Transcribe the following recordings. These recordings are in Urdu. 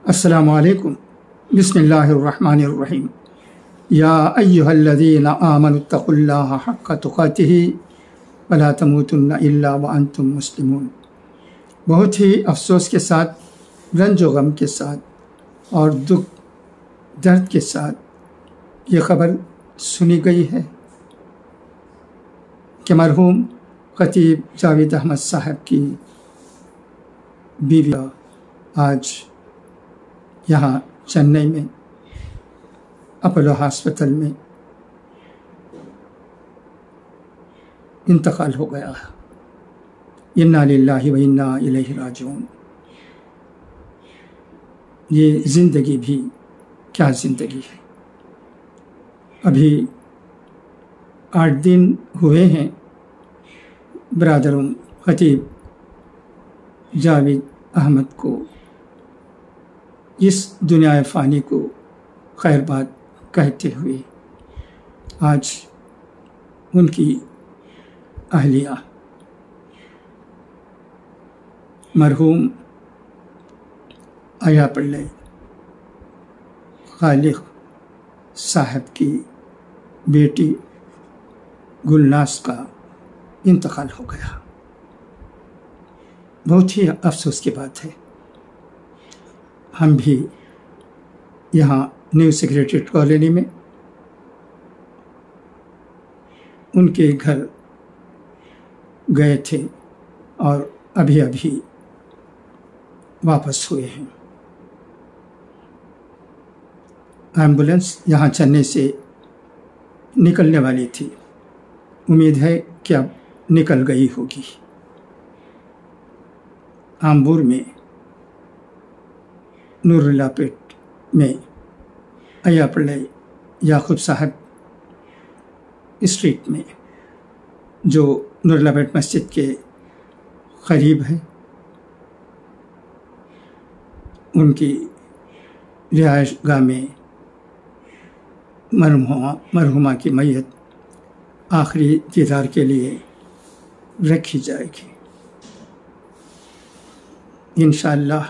السلام علیکم بسم اللہ الرحمن الرحیم یا ایہا الذین آمنوا اتقوا اللہ حق تقاتہ ولا تموتن الا وانتم مسلمون۔ بہت ہی افسوس کے ساتھ، رنج و غم کے ساتھ اور دکھ درد کے ساتھ یہ خبر سنی گئی ہے کہ مرحوم خطیب جاوید احمد صاحب کی بیوی آج یہاں چنئی میں اپولو ہاسپٹل میں انتقال ہو گیا۔ انا للہ و انا الیہ راجعون۔ یہ زندگی بھی کیا زندگی ہے۔ ابھی 8 دن ہوئے ہیں برادروں خطیب جاوید احمد کو اس دنیا فانی کو خیر بات کہتے ہوئے۔ آج ان کی اہلیہ مرحوم آیا پلے خالق صاحب کی بیٹی گلناز کا انتقال ہو گیا۔ بہت ہی افسوس کی بات ہے۔ ہم بھی یہاں نیو سیکریٹریٹ کالونی میں ان کے گھر گئے تھے اور ابھی واپس ہوئے ہیں۔ ایمبولینس یہاں چنئی سے نکلنے والی تھی، امید ہے کہ اب نکل گئی ہوگی۔ آمبور میں نور اللہ پیٹ میں ایا پلے یعقوب صاحب اسٹریٹ میں، جو نور اللہ پیٹ مسجد کے قریب ہے، ان کی رہائش گاہ میں مرحومہ کی میت آخری دیدار کے لیے رکھی جائے گی۔ انشاءاللہ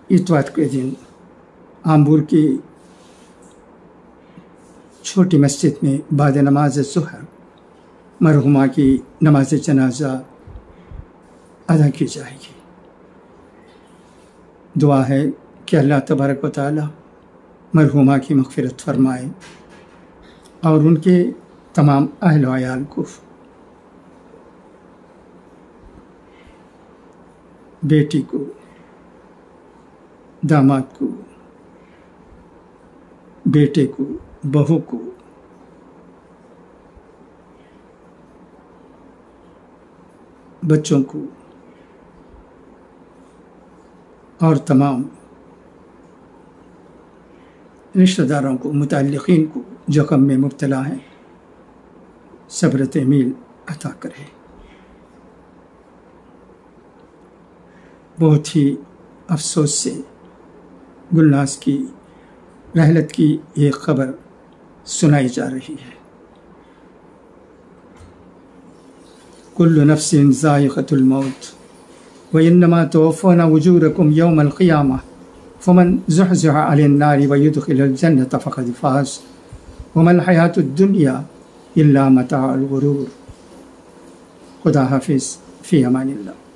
اتوار کے دن آمبور کی چھوٹی مسجد میں بعد نماز ظہر مرحومہ کی نماز جنازہ ادا کی جائے گی۔ دعا ہے کہ اللہ تبارک و تعالی مرحومہ کی مغفرت فرمائے اور ان کے تمام اہل و عیال کو، بیٹی کو، داماد کو، بیٹے کو، بہو کو، بچوں کو اور تمام رشتہ داروں کو، متعلقین کو جو غم میں مبتلا ہیں، صبر جمیل عطا کرے۔ بہت ہی افسوس سے گلناز کی رحلت کی ایک خبر سنائی جا رہی ہے۔ کل نفس ذائقۃ الموت وانما توفون اجورکم یوم القیامہ فمن زحزح عن النار ویدخل الجنۃ فقد فاز وما الحیاۃ الدنیا الا متاع الغرور۔ خدا حافظ، فی امان اللہ۔